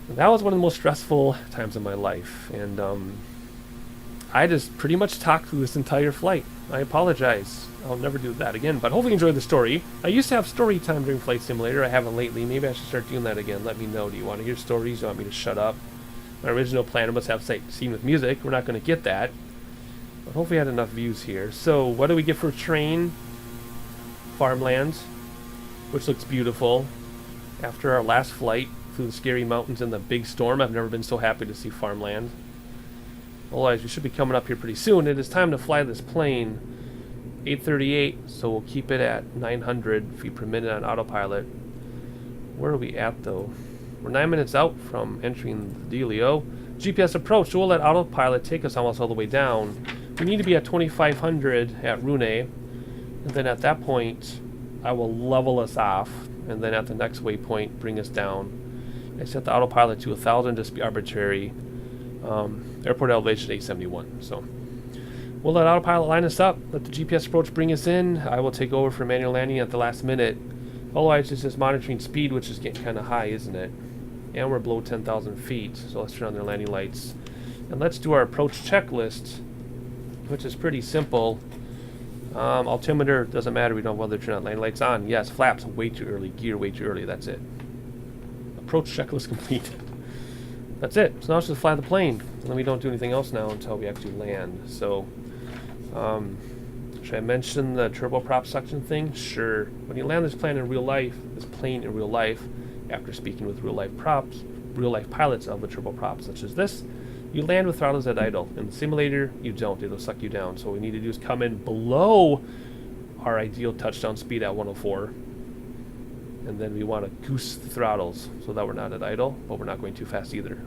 And that was one of the most stressful times of my life, and I just pretty much talked through this entire flight. I apologize. I'll never do that again, but hopefully you enjoyed the story. I used to have story time during Flight Simulator. I haven't lately. Maybe I should start doing that again. Let me know. Do you want to hear stories? Do you want me to shut up? My original plan was to have scene with music. We're not going to get that, but hopefully I had enough views here. So what do we get for train? Farmland, which looks beautiful. After our last flight through the scary mountains in the big storm, I've never been so happy to see farmland. Otherwise, we should be coming up here pretty soon. It is time to fly this plane. 838, so we'll keep it at 900 feet per minute on autopilot. Where are we at, though? We're 9 minutes out from entering the dealio. GPS approach, so we'll let autopilot take us almost all the way down. We need to be at 2500 at Rune, and then at that point, I will level us off, and then at the next waypoint, bring us down. I set the autopilot to 1000 just to be arbitrary. Airport elevation 871, so we'll let autopilot line us up, let the GPS approach bring us in. I will take over for manual landing at the last minute. Otherwise, it's just monitoring speed, which is getting kind of high, isn't it? And we're below 10,000 feet, so let's turn on their landing lights. And let's do our approach checklist, which is pretty simple. Altimeter, doesn't matter, we don't have whether to turn on landing lights on. Yes, flaps, way too early. Gear, way too early, that's it. Approach checklist complete. That's it. So now let's just fly the plane. And then we don't do anything else now until we actually land. So, should I mention the turboprop suction thing? Sure. When you land this plane in real life, after speaking with real life pilots of the turboprop, such as this, you land with throttles at idle. In the simulator, you don't. It'll suck you down. So what we need to do is come in below our ideal touchdown speed at 104. And then we want to goose the throttles so that we're not at idle, but we're not going too fast either.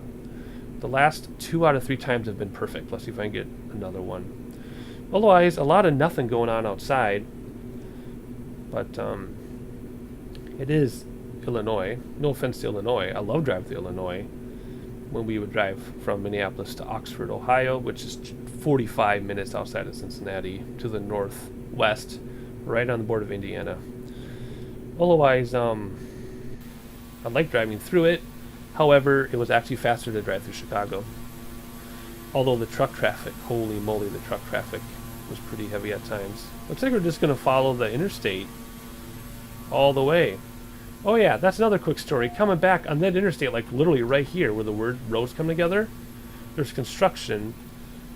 The last 2 out of 3 times have been perfect. Let's see if I can get another one. Otherwise, a lot of nothing going on outside. But it is Illinois. No offense to Illinois. I love driving through Illinois. When we would drive from Minneapolis to Oxford, Ohio, which is 45 minutes outside of Cincinnati to the northwest, right on the border of Indiana. Otherwise, I like driving through it. However, it was actually faster to drive through Chicago. Although the truck traffic, holy moly, the truck traffic was pretty heavy at times. Looks like we're just going to follow the interstate all the way. Oh yeah, that's another quick story. Coming back on that interstate, like literally right here where the roads come together, there's construction,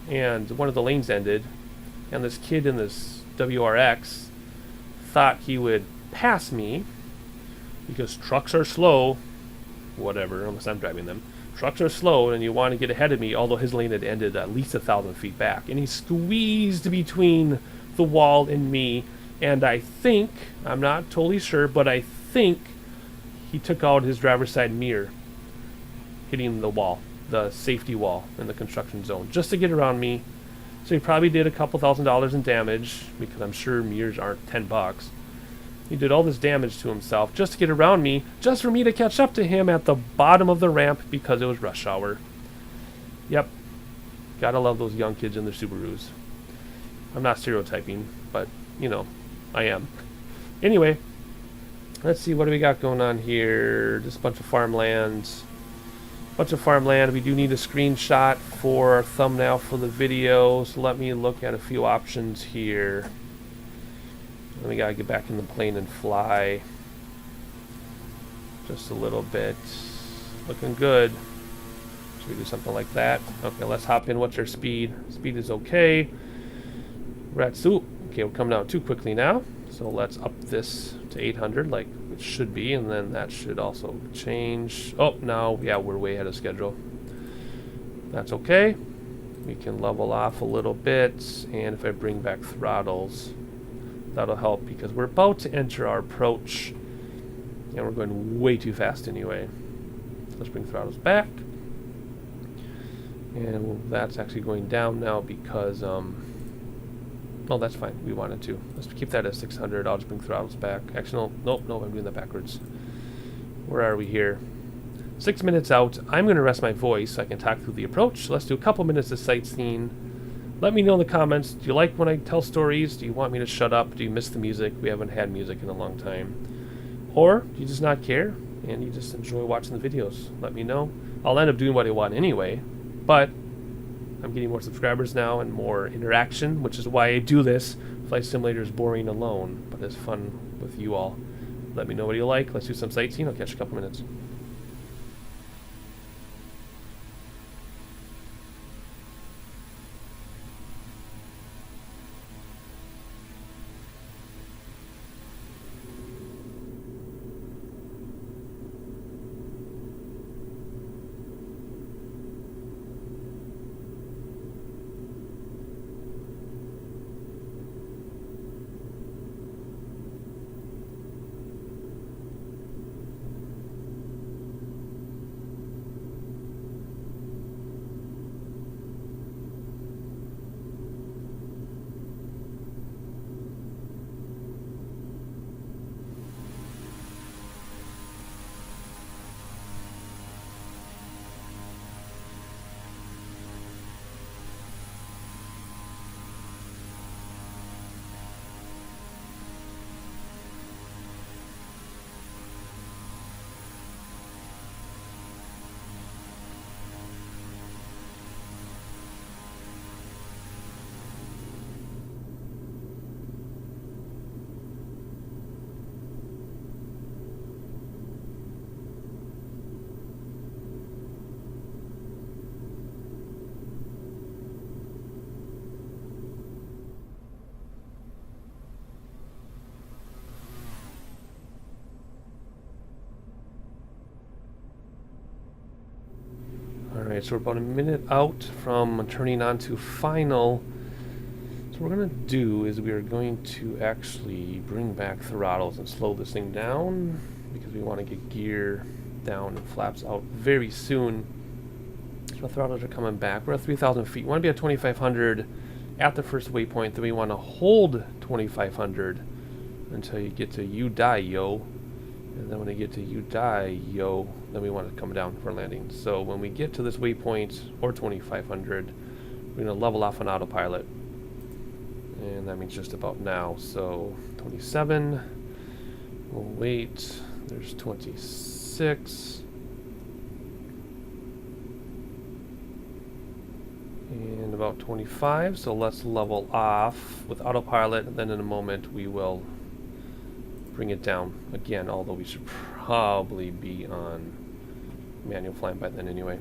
and one of the lanes ended, and this kid in this WRX thought he would pass me because trucks are slow, whatever, unless I'm driving them. Trucks are slow, and you want to get ahead of me, although his lane had ended at least 1,000 feet back, and he squeezed between the wall and me, and I think, I'm not totally sure, but I think he took out his driver's side mirror, hitting the wall, the safety wall in the construction zone, just to get around me. So he probably did a couple $1,000s in damage, because I'm sure mirrors aren't $10. He did all this damage to himself just to get around me, just for me to catch up to him at the bottom of the ramp because it was rush hour. Yep. Gotta love those young kids in their Subarus. I'm not stereotyping, but, you know, I am. Anyway, let's see, what do we got going on here? Just a bunch of farmland. We do need a screenshot for our thumbnail for the video, so let me look at a few options here. Then we gotta get back in the plane and fly. Just a little bit. Looking good. Should we do something like that? Okay, let's hop in. What's our speed? Speed is okay. We're at soup. Okay, we're coming down too quickly now. So let's up this to 800 like it should be, and then that should also change. Oh, no, yeah, we're way ahead of schedule. That's okay. We can level off a little bit, and if I bring back throttles, that'll help because we're about to enter our approach, and we're going way too fast anyway. Let's bring throttles back. And that's actually going down now because, oh, that's fine. We wanted to. Let's keep that at 600. I'll just bring throttles back. Actually, no, nope, I'm doing that backwards. Where are we here? 6 minutes out. I'm going to rest my voice so I can talk through the approach. Let's do a couple minutes of sightseeing. Let me know in the comments. Do you like when I tell stories? Do you want me to shut up? Do you miss the music? We haven't had music in a long time. Or do you just not care and you just enjoy watching the videos? Let me know. I'll end up doing what I want anyway, but I'm getting more subscribers now and more interaction, which is why I do this. Flight Simulator is boring alone, but it's fun with you all. Let me know what you like. Let's do some sightseeing. I'll catch you in a couple minutes. Alright, so we're about a minute out from turning on to final. So what we're going to do is we are going to actually bring back throttles and slow this thing down because we want to get gear down and flaps out very soon. So the throttles are coming back. We're at 3,000 feet. We want to be at 2,500 at the first waypoint. Then we want to hold 2,500 until you get to you die, yo. And then when we get to you die, yo, then we want to come down for landing. So when we get to this waypoint, or 2500, we're going to level off on autopilot. And that means just about now. So 27, we'll wait, there's 26. And about 25, so let's level off with autopilot, and then in a moment we will bring it down again, although we should probably be on manual flying by then anyway.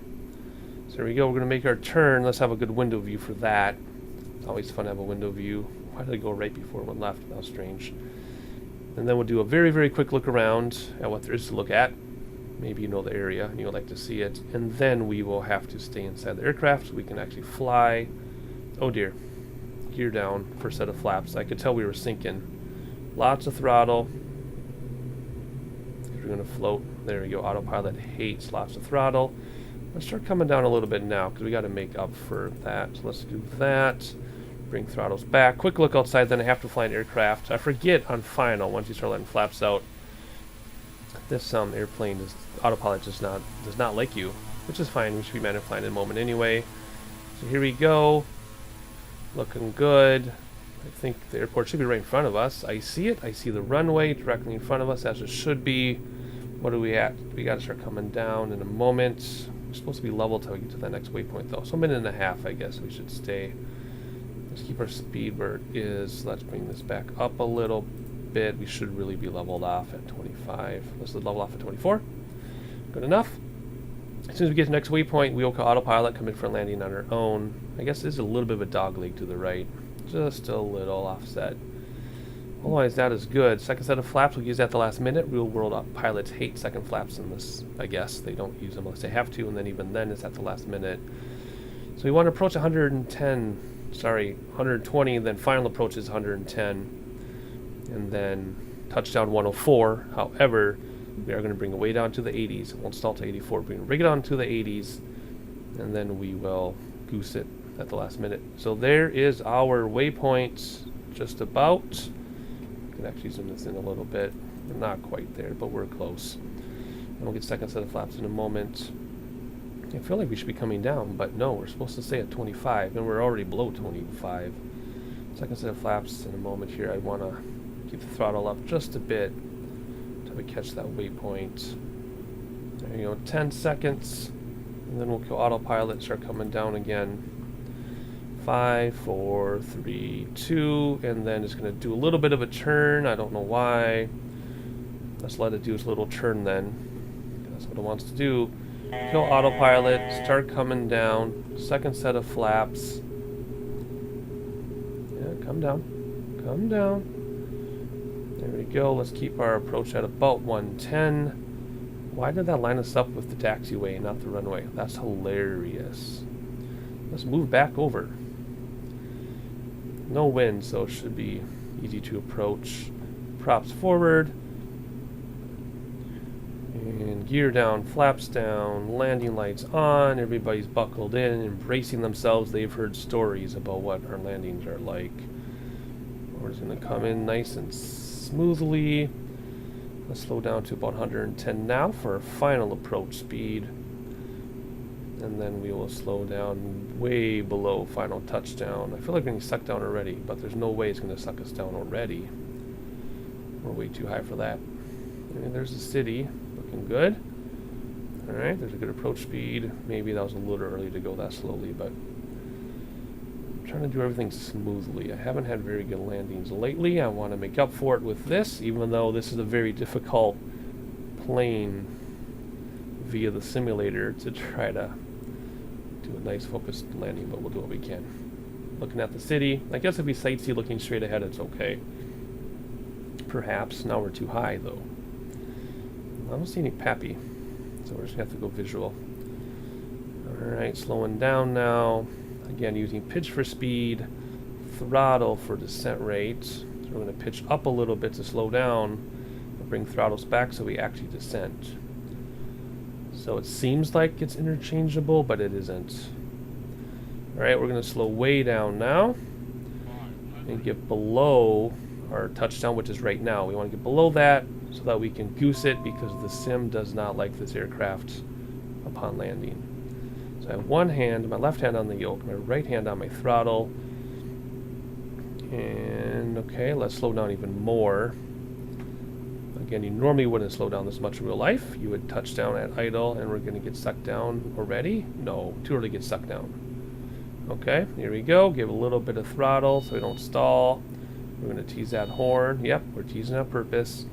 So there we go, we're going to make our turn. Let's have a good window view for that. It's always fun to have a window view. Why did I go right before one left? That was strange. And then we'll do a very, very quick look around at what there is to look at. Maybe you know the area and you would like to see it. And then we will have to stay inside the aircraft so we can actually fly. Oh dear. Gear down, first set of flaps. I could tell we were sinking. Lots of throttle. We're going to float. There we go. Autopilot hates lots of throttle. Let's start coming down a little bit now because we got to make up for that. So let's do that. Bring throttles back. Quick look outside, then I have to fly an aircraft. I forget on final, once you start letting flaps out, this airplane autopilot does not like you, which is fine. We should be manual flying in a moment anyway. So here we go. Looking good. I think the airport should be right in front of us. I see it. I see the runway directly in front of us, as it should be. What are we at? We got to start coming down in a moment. We're supposed to be level till we get to the next waypoint, though. So a minute and a half, I guess we should stay. Let's keep our speed where it is. Let's bring this back up a little bit. We should really be leveled off at 25. Let's level off at 24. Good enough. As soon as we get to the next waypoint, we will call autopilot, come in for landing on our own. I guess this is a little bit of a dog leg to the right. Just a little offset. Otherwise, that is good. Second set of flaps, we'll use that at the last minute. Real world pilots hate second flaps in this, I guess. They don't use them unless they have to, and then even then it's at the last minute. So we want to approach 120, then final approach is 110. And then touchdown 104. However, we are going to bring it way down to the 80s. It won't stall to 84. We're going to bring it on to the 80s, and then we will goose it at the last minute. So there is our waypoint, just about. I can actually zoom this in a little bit. We're not quite there, but we're close. And we'll get second set of flaps in a moment. I feel like we should be coming down, but no, we're supposed to stay at 25, and we're already below 25. Second set of flaps in a moment here. I want to keep the throttle up just a bit until we catch that waypoint. There you go, 10 seconds, and then we'll go autopilot, start coming down again. 5, 4, 3, 2, and then it's going to do a little bit of a turn. I don't know why. Let's let it do its little turn then. That's what it wants to do. Kill autopilot, start coming down. Second set of flaps. Yeah, come down. Come down. There we go. Let's keep our approach at about 110. Why did that line us up with the taxiway, not the runway? That's hilarious. Let's move back over. No wind, so it should be easy to approach. Props forward. And gear down, flaps down, landing lights on. Everybody's buckled in, embracing themselves. They've heard stories about what our landings are like. We're just going to come in nice and smoothly. Let's slow down to about 110 now for our final approach speed. And then we will slow down way below final touchdown. I feel like we're getting sucked down already, but there's no way it's going to suck us down already. We're way too high for that. And there's the city, looking good. Alright, there's a good approach speed. Maybe that was a little early to go that slowly, but I'm trying to do everything smoothly. I haven't had very good landings lately. I want to make up for it with this, even though this is a very difficult plane via the simulator to try to do a nice focused landing, but we'll do what we can. Looking at the city. I guess if we sightsee looking straight ahead, it's okay. Perhaps. Now we're too high, though. I don't see any pappy, so we're just going to have to go visual. Alright, slowing down now. Again, using pitch for speed, throttle for descent rate. So we're going to pitch up a little bit to slow down, but bring throttles back so we actually descend. So it seems like it's interchangeable, but it isn't. Alright, we're going to slow way down now and get below our touchdown, which is right now. We want to get below that so that we can goose it, because the sim does not like this aircraft upon landing. So I have one hand, my left hand on the yoke, my right hand on my throttle. And okay, let's slow down even more. Again, you normally wouldn't slow down this much in real life. You would touch down at idle, and we're going to get sucked down already. No, too early to get sucked down. Okay, here we go. Give a little bit of throttle so we don't stall. We're going to tease that horn. Yep, we're teasing on purpose.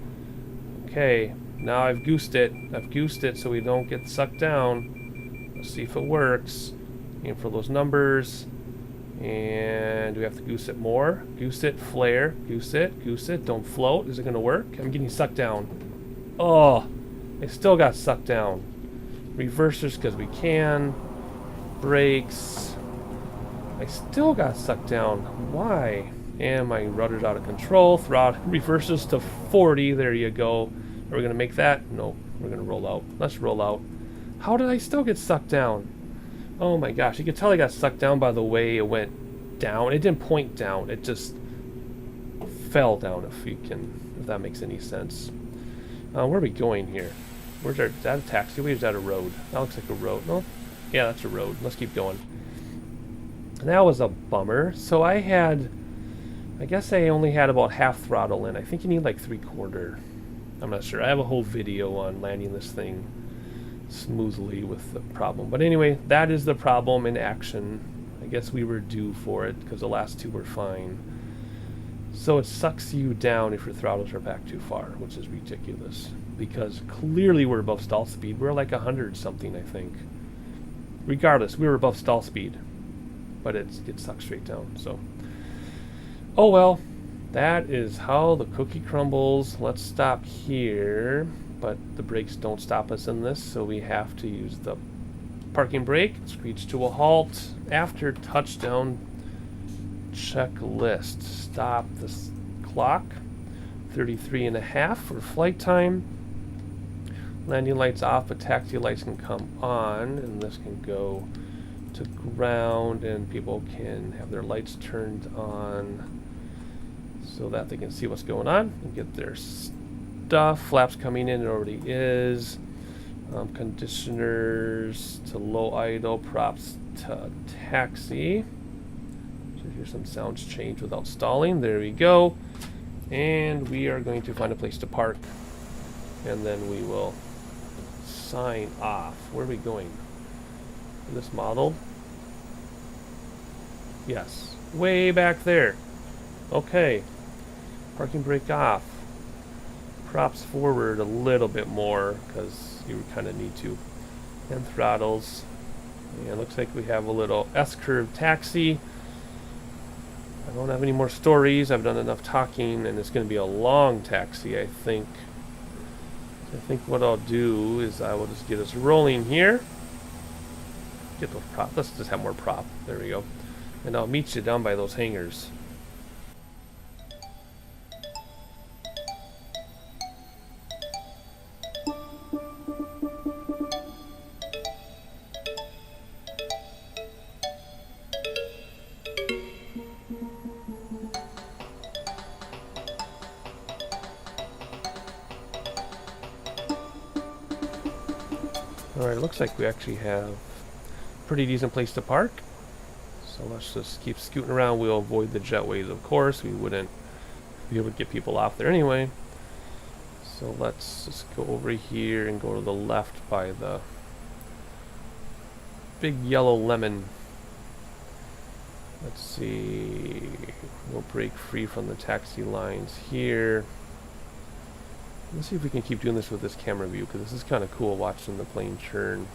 Okay, now I've goosed it. I've goosed it so we don't get sucked down. Let's see if it works. Aim for those numbers. And do we have to goose it more? Goose it, flare, goose it, goose it. Don't float. Is it going to work? I'm getting sucked down. Oh, I still got sucked down. Reversers because we can. Brakes. I still got sucked down. Why? And my rudder's out of control. Throttle reverses to 40. There you go. Are we going to make that? No. We're going to roll out. Let's roll out. How did I still get sucked down? Oh my gosh. You can tell I got sucked down by the way it went down. It didn't point down. It just fell down, if that makes any sense. Where are we going here? Is that a taxiway or is that a road? That looks like a road. No? Yeah, that's a road. Let's keep going. And that was a bummer. So I guess I only had about half throttle in. I think you need like 3/4. I'm not sure. I have a whole video on landing this thing smoothly with the problem. But anyway, that is the problem in action. I guess we were due for it because the last two were fine. So it sucks you down if your throttles are back too far, which is ridiculous. Because clearly we're above stall speed. We're like 100 something, I think. Regardless, we were above stall speed. But it gets sucked straight down, so. Oh well, that is how the cookie crumbles. Let's stop here, but the brakes don't stop us in this, so we have to use the parking brake. Screech to a halt after touchdown checklist. Stop the clock. 33.5 for flight time. Landing lights off, but taxi lights can come on, and this can go to ground, and people can have their lights turned on so that they can see what's going on and get their stuff. Flaps coming in, it already is. Conditioners to low idle, props to taxi. So here's some sounds change without stalling. There we go. And we are going to find a place to park, and then we will sign off. Where are we going? This model? Yes. Way back there. Okay. Parking brake off. Props forward a little bit more because you kind of need to. And throttles. And looks like we have a little S-curve taxi. I don't have any more stories. I've done enough talking, and it's going to be a long taxi, I think. I think what I'll do is I will just get us rolling here. Get those prop. Let's just have more prop. There we go. And I'll meet you down by those hangars. Alright, it looks like we actually have a pretty decent place to park. So let's just keep scooting around. We'll avoid the jetways, of course. We wouldn't be able to get people off there anyway. So let's just go over here and go to the left by the big yellow lemon. Let's see. We'll break free from the taxi lines here. Let's see if we can keep doing this with this camera view, because this is kind of cool watching the plane churn.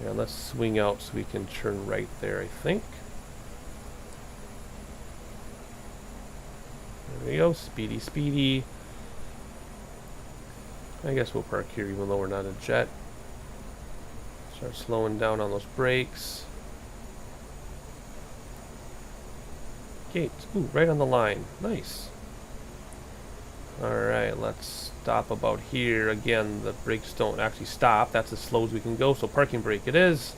Yeah, let's swing out so we can turn right there, I think. There we go. Speedy, speedy. I guess we'll park here even though we're not a jet. Start slowing down on those brakes. Gates. Ooh, right on the line. Nice. Alright, let's stop about here. Again, the brakes don't actually stop. That's as slow as we can go, so parking brake it is.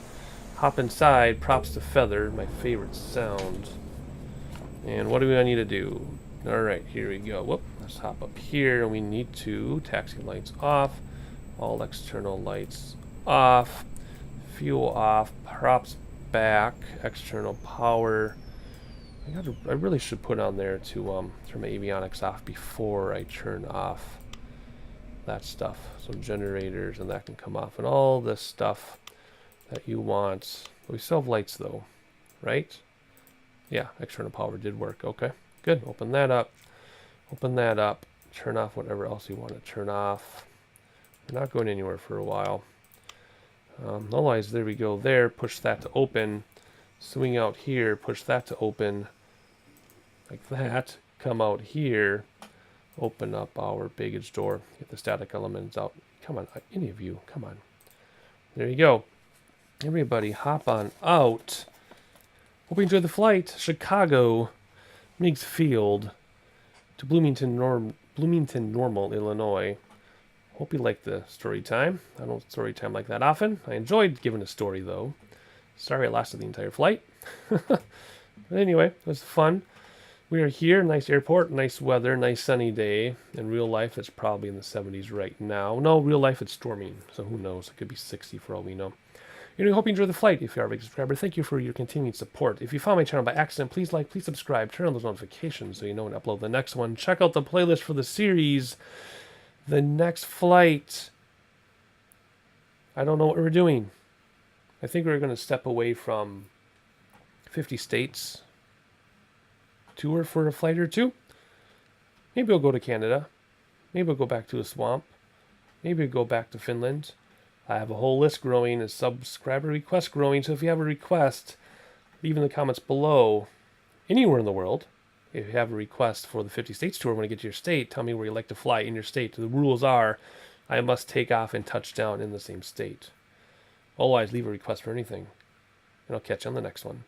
Hop inside, props to feather, my favorite sound. And what do I need to do? Alright, here we go. Whoop, Let's hop up here. We need to taxi lights off, all external lights off, fuel off, props back, external power. I really should put on there to turn my avionics off before I turn off that stuff. So generators, and that can come off, and all this stuff that you want. We still have lights though, right? Yeah, external power did work. Okay, good. Open that up. Open that up. Turn off whatever else you want to turn off. We're not going anywhere for a while. Otherwise, there we go. There, push that to open. Swing out here, push that to open. Like that. Come out here. Open up our baggage door. Get the static elements out. Come on, any of you. Come on. There you go. Everybody hop on out. Hope you enjoyed the flight. Chicago, Meigs Field to Bloomington-Normal, Illinois. Hope you liked the story time. I don't story time like that often. I enjoyed giving a story though. Sorry it lasted the entire flight. But anyway, it was fun. We are here, nice airport, nice weather, nice sunny day. In real life, it's probably in the 70s right now. No, real life, it's storming. So who knows? It could be 60 for all we know. Anyway, hope you enjoyed the flight. If you are a big subscriber, thank you for your continued support. If you found my channel by accident, please like, please subscribe, turn on those notifications so you know when I upload the next one. Check out the playlist for the series. The next flight, I don't know what we're doing. I think we're going to step away from 50 states tour for a flight or two. Maybe we'll go to Canada. Maybe we'll go back to a swamp. Maybe we'll go back to Finland. I have a whole list growing, a subscriber request growing, so if you have a request, leave in the comments below, anywhere in the world. If you have a request for the 50 states tour, when you get to your state, tell me where you like to fly in your state. The rules are, I must take off and touch down in the same state. Otherwise, leave a request for anything, and I'll catch you on the next one.